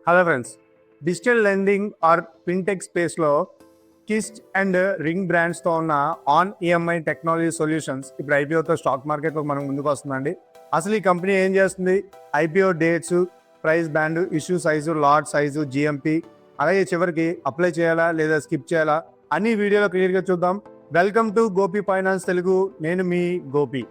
Hello friends, digital lending or fintech స్పేస్లో కిస్ట్ and ring బ్రాండ్స్తో ఉన్న ఆన్ ఈఎంఐ టెక్నాలజీ సొల్యూషన్స్ ఇప్పుడు ఐపీఓతో స్టాక్ మార్కెట్లో మనం ముందుకు వస్తుందండి. అసలు ఈ కంపెనీ ఏం చేస్తుంది, IPO dates, price band, issue size, lot size, GMP, అలాగే చివరికి అప్లై చేయాలా లేదా స్కిప్ చేయాలా అన్ని వీడియోలో క్లియర్గా చూద్దాం. Welcome to Gopi finance Telugu. నేను మీ గోపి.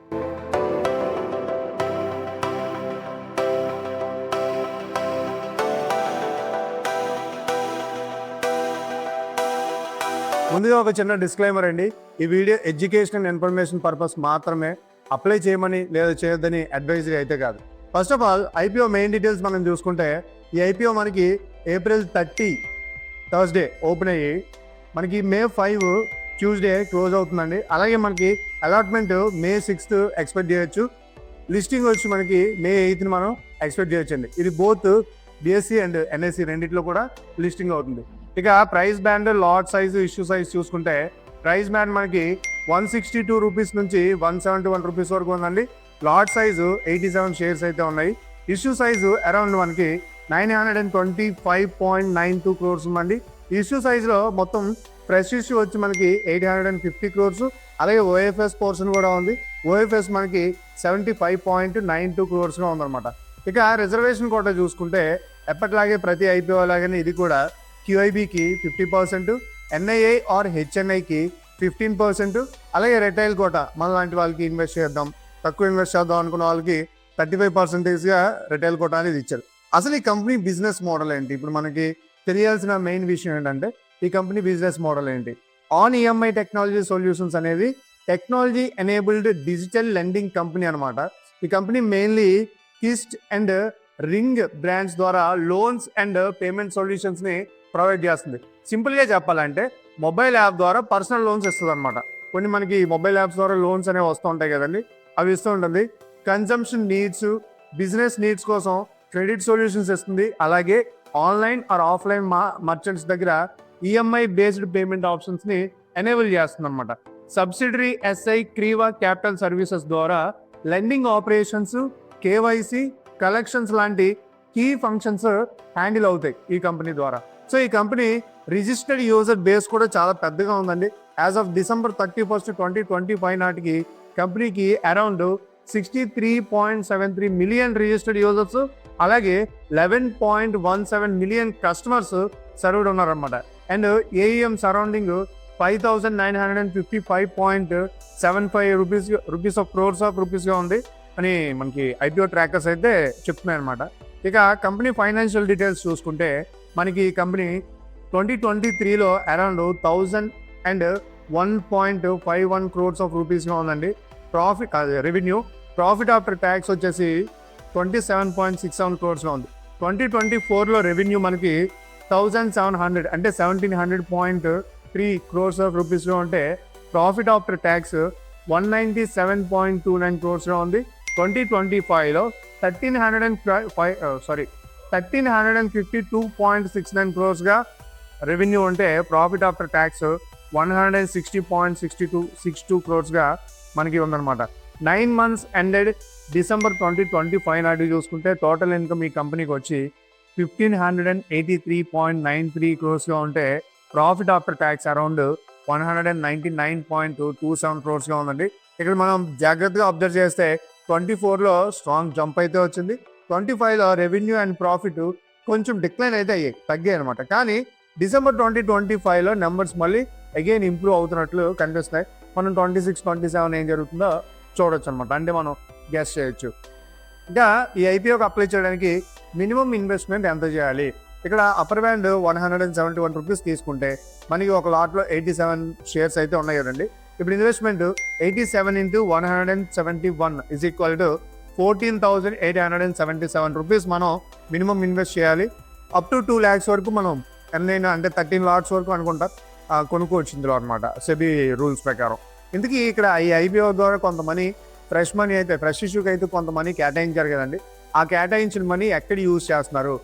ముందుగా ఒక చిన్న డిస్క్లైమర్ అండి. ఈ video education and information purpose మాత్రమే. అప్లై చేయమని లేదా చేయొద్దని అడ్వైజరీ అయితే కాదు. First of all IPO main details మనం చూసుకుంటే, ఈ ఐపీఓ మనకి April 30 థర్స్డే ఓపెన్ అయ్యి మనకి May 5 ట్యూస్డే క్లోజ్ అవుతుందండి. అలాగే మనకి అలాట్మెంట్ May 6 ఎక్స్పెక్ట్ చేయొచ్చు. లిస్టింగ్ వచ్చి మనకి May 8 మనం ఎక్స్పెక్ట్ చేయొచ్చండి. ఇది బోత్ బిఎస్సి అండ్ ఎన్ఎస్సి రెండిట్లో కూడా లిస్టింగ్ అవుతుంది. ఇక price band, lot size, issue size చూసుకుంటే ప్రైస్ బ్యాండ్ మనకి 162 రూపీస్ నుంచి 171 రూపీస్ వరకు ఉందండి. లాట్ సైజు 87 షేర్స్ అయితే ఉన్నాయి. ఇష్యూ సైజు అరౌండ్ మనకి 925.92 crores ఉందండి. ఇష్యూ సైజులో మొత్తం ఫ్రెష్ ఇష్యూ వచ్చి మనకి 850 crores, అలాగే ఓఎఫ్ఎస్ పోర్షన్ కూడా ఉంది. ఓఎఫ్ఎస్ మనకి 75.92 crores-గా ఉందన్నమాట. ఇక రిజర్వేషన్ కోటా చూసుకుంటే ఎప్పటిలాగే ప్రతి ఐపీఓ లాగానే ఇది కూడా క్యూఐబికి 50%, ఎన్ఐఐ ఆర్ హెచ్ఎన్ఐకి 15%, అలాగే రిటైల్ కోటా మన లాంటి వాళ్ళకి ఇన్వెస్ట్ చేద్దాం, తక్కువ ఇన్వెస్ట్ చేద్దాం అనుకున్న వాళ్ళకి 35%గా రిటైల్ కోటా అనేది ఇచ్చారు. అసలు ఈ కంపెనీ బిజినెస్ మోడల్ ఏంటి? ఇప్పుడు మనకి తెలియాల్సిన మెయిన్ విషయం ఏంటంటే ఈ కంపెనీ బిజినెస్ మోడల్ ఏంటి. ఆన్ ఈఎంఐ టెక్నాలజీ సొల్యూషన్స్ అనేది technology enabled digital lending company అనమాట. ఈ company mainly Kissht and Ring brands ద్వారా లోన్స్ అండ్ పేమెంట్ సొల్యూషన్స్ని ప్రొవైడ్ చేస్తుంది. సింపుల్గా చెప్పాలంటే మొబైల్ యాప్ ద్వారా పర్సనల్ లోన్స్ ఇస్తుంది అనమాట. కొన్ని మనకి మొబైల్ యాప్స్ ద్వారా లోన్స్ అనేవి వస్తూ ఉంటాయి కదండి, అవి ఇస్తూ ఉంటుంది. కన్జంప్షన్ నీడ్స్, బిజినెస్ నీడ్స్ కోసం క్రెడిట్ సొల్యూషన్స్ ఇస్తుంది. అలాగే ఆన్లైన్ ఆర్ ఆఫ్లైన్ మర్చెంట్స్ దగ్గర ఈఎంఐ బేస్డ్ పేమెంట్ ఆప్షన్స్ని ఎనేబుల్ చేస్తుంది అనమాట. సబ్సిడరీ ఎస్ఐ క్రీవా క్యాపిటల్ సర్వీసెస్ ద్వారా లెండింగ్ ఆపరేషన్స్, కేవైసీ, కలెక్షన్స్ లాంటి కీ ఫంక్షన్స్ హ్యాండిల్ అవుతాయి ఈ కంపెనీ ద్వారా. సో ఈ కంపెనీ రిజిస్టర్డ్ యూజర్ బేస్ కూడా చాలా పెద్దగా ఉందండి. యాజ్ ఆఫ్ December 31, 2025 నాటికి కంపెనీకి అరౌండ్ 63.73 మిలియన్ రిజిస్టర్డ్ యూజర్స్, అలాగే 11.17 మిలియన్ కస్టమర్స్ సర్వ్డ్ ఉన్నారన్నమాట. And AEM surrounding 5,955.75 rupees of crores of రూపీస్గా ఉంది అని మనకి ఐపీఓ ట్రాకర్స్ అయితే చెప్తున్నాయి అనమాట. ఇక కంపెనీ ఫైనాన్షియల్ డీటెయిల్స్ చూసుకుంటే మనకి కంపెనీ 2023లో అరౌండ్ 1,001.51 crores ఆఫ్ రూపీస్గా ఉందండి. ప్రాఫిట్ ఆఫ్టర్ ట్యాక్స్ వచ్చేసి 27.67 crores-గా ఉంది. 2024లో రెవెన్యూ మనకి 1,700 అంటే 1,700.3 crores ఆఫ్ రూపీస్గా ఉంటే ప్రాఫిట్ ఆఫ్టర్ ట్యాక్స్ 197.29 crores-గా ఉంది. 2025లో 1,352.69 crores-గా రెవెన్యూ ఉంటే ప్రాఫిట్ ఆఫ్టర్ ట్యాక్స్ 160.62 crores-గా మనకి ఉందన్నమాట. 9 months ఎండెడ్ December 2025 నాటి చూసుకుంటే టోటల్ ఇన్కమ్ ఈ కంపెనీకి వచ్చి 1,583.93 crores-గా ఉంటే ప్రాఫిట్ ఆఫ్టర్ ట్యాక్స్ అరౌండ్ 199.27 crores-గా ఉందండి. ఇక్కడ మనం జాగ్రత్తగా అబ్జర్వ్ చేస్తే 24లో స్ట్రాంగ్ జంప్ అయితే వచ్చింది. 25లో రెవెన్యూ అండ్ ప్రాఫిట్ కొంచెం డిక్లైన్ అయితే తగ్గాయి అనమాట. కానీ December 2025లో నెంబర్స్ మళ్ళీ అగైన్ ఇంప్రూవ్ అవుతున్నట్లు కనిపిస్తున్నాయి. మనం 26, 27 ఏం జరుగుతుందో చూడొచ్చు అనమాట. అంటే మనం గెస్ చేయొచ్చు. ఇంకా ఈ ఐపీఓకి అప్లై చేయడానికి మినిమం ఇన్వెస్ట్మెంట్ ఎంత చేయాలి? ఇక్కడ అప్పర్ బ్యాండ్ 171 రూపీస్ తీసుకుంటే మనకి ఒక లాట్లో 87 షేర్స్ అయితే ఉన్నాయి కదండి. ఇప్పుడు investment 87 into 171 is equal to 14,877 rupees మనం మినిమం ఇన్వెస్ట్ చేయాలి. అప్ టు 2 lakhs వరకు మనం ఎన్నైనా అంటే 13 lots వరకు అనుకుంటా కొనుక్కోవచ్చు ఇందులో అనమాట, సెబీ రూల్స్ ప్రకారం. ఇందుకీ ఇక్కడ ఈ ఐపీఓ ద్వారా కొంత మనీ ఫ్రెష్ ఇష్యూకి అయితే కొంత మనీ కేటాయించారు కదండి. ఆ కేటాయించిన మనీ ఎక్కడ యూజ్ చేస్తున్నారు?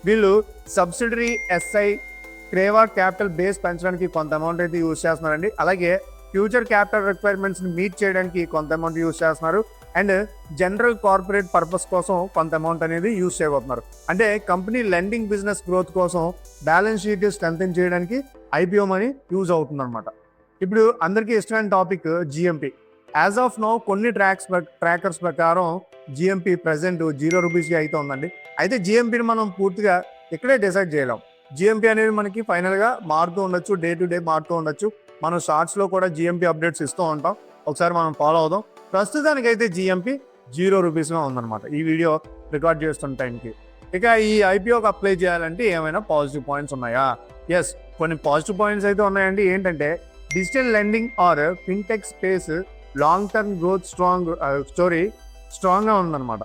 వీళ్ళు సబ్సిడరీ ఎస్ఐ క్రేవా క్యాపిటల్ బేస్ పెంచడానికి కొంత అమౌంట్ అయితే యూజ్ చేస్తున్నారండి. అలాగే ఫ్యూచర్ క్యాపిటల్ రిక్వైర్మెంట్స్ని మీట్ చేయడానికి కొంత అమౌంట్ యూజ్ చేస్తున్నారు. అండ్ జనరల్ కార్పొరేట్ పర్పస్ కోసం కొంత అమౌంట్ అనేది యూజ్ చేయబోతున్నారు. అంటే కంపెనీ లెండింగ్ బిజినెస్ గ్రోత్ కోసం బ్యాలెన్స్ షీట్ స్ట్రెంథెన్ చేయడానికి ఐపీఓ మనీ యూజ్ అవుతుంది అనమాట. ఇప్పుడు అందరికీ ఇష్టమైన topic GMP. As of now కొన్ని ట్రాకర్స్ ప్రకారం జిఎంపి ప్రెసెంట్ ₹0 అయితే ఉందండి. అయితే జిఎంపిని మనం పూర్తిగా ఇక్కడే డిసైడ్ చేయలేం. జిఎంపి అనేది మనకి ఫైనల్గా మారుతూ ఉండొచ్చు, డే టు డే మారుతూ ఉండొచ్చు. మనం షార్ట్స్లో కూడా జిఎంపి అప్డేట్స్ ఇస్తూ ఉంటాం, ఒకసారి మనం ఫాలో అవుదాం. ప్రస్తుతానికైతే జిఎంపి ₹0 ఉందన్నమాట ఈ వీడియో రికార్డ్ చేస్తున్న టైంకి. ఇక ఈ ఐపీఓకి అప్లై చేయాలంటే ఏమైనా పాజిటివ్ పాయింట్స్ ఉన్నాయా? ఎస్, కొన్ని పాజిటివ్ పాయింట్స్ అయితే ఉన్నాయండి. ఏంటంటే digital lending or fintech space long term growth story స్ట్రాంగ్గా ఉందన్నమాట,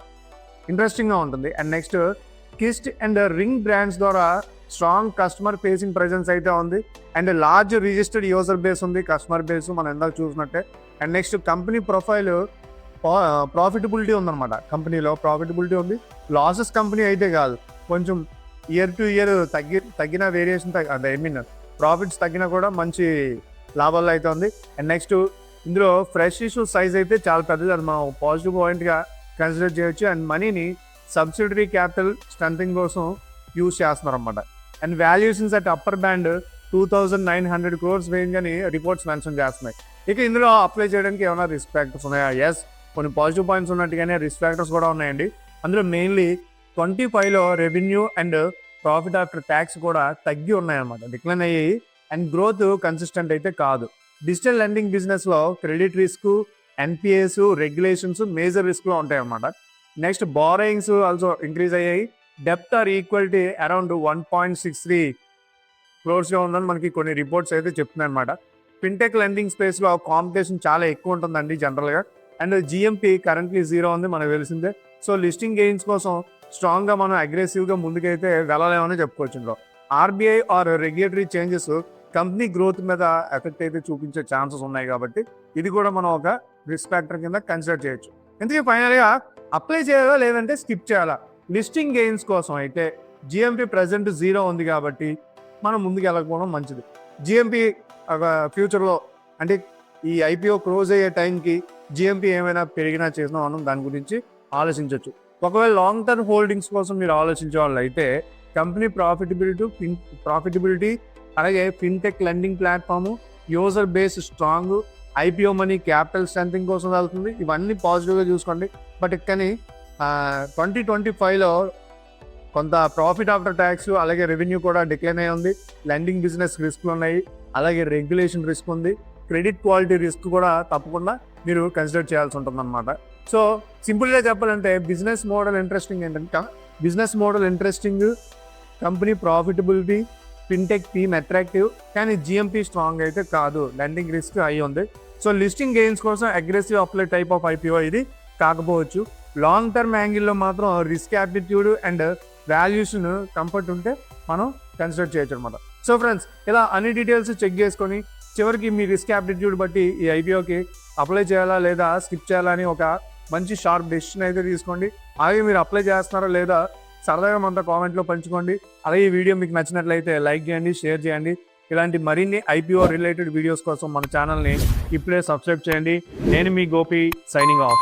ఇంట్రెస్టింగ్గా ఉంటుంది. And next Kissht and Ring brands ద్వారా స్ట్రాంగ్ కస్టమర్ ఫేసింగ్ ప్రెజెన్స్ అయితే ఉంది. And large registered user base ఉంది, కస్టమర్ బేస్ మనం ఎందాక చూసినట్టే. And next company profile profitability ఉందన్నమాట. కంపెనీలో ప్రాఫిటబిలిటీ ఉంది. లాసెస్ కంపెనీ అయితే కాదు, కొంచెం ఇయర్ టు ఇయర్ తగ్గిన వేరియేషన్ ప్రాఫిట్స్ తగ్గినా కూడా మంచి లాభాల్లో అయితే ఉంది. అండ్ నెక్స్ట్ ఇందులో ఫ్రెష్ ఇష్యూ సైజ్ అయితే చాలా పెద్దది, అది మనం పాజిటివ్ పాయింట్గా కన్సిడర్ చేయొచ్చు. అండ్ మనీని సబ్సిడరీ క్యాపిటల్ స్ట్రెంథింగ్ కోసం యూజ్ చేస్తున్నారు అన్నమాట. And valuations at upper band 2,900 crores range అని రిపోర్ట్స్ మెన్షన్ చేస్తున్నాయి. ఇక ఇందులో అప్లై చేయడానికి ఏమైనా రిస్క్ ఫ్యాక్టర్స్ ఉన్నాయా? ఎస్, కొన్ని పాజిటివ్ పాయింట్స్ ఉన్నట్టుగానే రిస్క్ ఫ్యాక్టర్స్ కూడా ఉన్నాయండి. అందులో మెయిన్లీ 25లో revenue and profit after tax కూడా తగ్గి ఉన్నాయన్నమాట, డిక్లైన్ అయ్యాయి. అండ్ గ్రోత్ కన్సిస్టెంట్ అయితే కాదు. డిజిటల్ లెండింగ్ బిజినెస్లో credit risk, NPS, regulations major రిస్క్లో ఉంటాయి అన్నమాట. నెక్స్ట్ బారోయింగ్స్ ఆల్సో ఇంక్రీజ్ అయ్యాయి. డెప్ట్ ఆర్ ఈక్వాలిటీ అరౌండ్ 1.63 crores ఉందని మనకి కొన్ని రిపోర్ట్స్ అయితే చెప్తున్నాయి అనమాట. ఫిన్టెక్ లెండింగ్ స్పేస్లో కాంపిటీషన్ చాలా ఎక్కువ ఉంటుందండి జనరల్గా. అండ్ జిఎంపి కరెంట్లీ 0 ఉంది, మనకు తెలిసిందే. సో లిస్టింగ్ గెయిన్స్ కోసం స్ట్రాంగ్గా మనం అగ్రెసివ్గా ముందుకైతే వెళ్ళలేమని చెప్పుకోవచ్చు. ఇందులో RBI or regulatory changes company growth మీద ఎఫెక్ట్ అయితే చూపించే ఛాన్సెస్ ఉన్నాయి కాబట్టి ఇది కూడా మనం ఒక రిస్క్ ఫ్యాక్టర్ కింద కన్సిడర్ చేయొచ్చు. ఎందుకంటే ఫైనల్గా అప్లై చేయాలా లేదంటే స్కిప్ చేయాలా? లిస్టింగ్ గెయిన్స్ కోసం అయితే జిఎంపి ప్రెసెంట్ 0 ఉంది కాబట్టి మనం ముందుకు వెళ్ళకపోవడం మంచిది. జిఎంపి ఫ్యూచర్లో అంటే ఈ ఐపీఓ క్లోజ్ అయ్యే టైంకి జిఎంపి ఏమైనా పెరిగినా చేసినా మనం దాని గురించి ఆలోచించవచ్చు. ఒకవేళ లాంగ్ టర్మ్ హోల్డింగ్స్ కోసం మీరు ఆలోచించే వాళ్ళు అయితే కంపెనీ ప్రాఫిటబిలిటీ అలాగే fintech lending platform, user base strong, IPO money capital strengthening కోసం వెళ్తుంది. ఇవన్నీ పాజిటివ్గా చూసుకోండి. బట్ కానీ 2025లో కొంత ప్రాఫిట్ ఆఫ్టర్ ట్యాక్స్ అలాగే రెవెన్యూ కూడా డిక్లైన్ అయి ఉంది. లెండింగ్ బిజినెస్ రిస్క్లు ఉన్నాయి, అలాగే రెగ్యులేషన్ రిస్క్ ఉంది, క్రెడిట్ క్వాలిటీ రిస్క్ కూడా తప్పకుండా మీరు కన్సిడర్ చేయాల్సి ఉంటుంది అనమాట. సో సింపుల్గా చెప్పాలంటే బిజినెస్ మోడల్ ఇంట్రెస్టింగ్ ఏంటంటే company profitability, fintech team attractive, కానీ జిఎంపి స్ట్రాంగ్ అయితే కాదు, లెండింగ్ రిస్క్ హై ఉంది. సో లిస్టింగ్ గెయిన్స్ కోసం aggressive apply type of IPO ఇది కాకపోవచ్చు. లాంగ్ టర్మ్ యాంగిల్లో మాత్రం risk aptitude and valuation comfort ఉంటే మనం కన్సిడర్ చేయొచ్చు అనమాట. సో ఫ్రెండ్స్, ఇలా అన్ని డీటెయిల్స్ చెక్ చేసుకొని చివరికి మీ రిస్క్ యాప్టిట్యూడ్ బట్టి ఈ ఐపీఓకి అప్లై చేయాలా లేదా స్కిప్ చేయాలా అని ఒక మంచి షార్ప్ డెసిషన్ అయితే తీసుకోండి. అలాగే మీరు అప్లై చేస్తున్నారా లేదా సరదాగా మనతో కామెంట్లో పంచుకోండి. అలాగే ఈ వీడియో మీకు నచ్చినట్లయితే లైక్ చేయండి, షేర్ చేయండి. ఇలాంటి మరిన్ని ఐపీఓ రిలేటెడ్ వీడియోస్ కోసం మన ఛానల్ని ఇప్పుడే సబ్స్క్రైబ్ చేయండి. నేను మీ గోపి, సైనింగ్ ఆఫ్.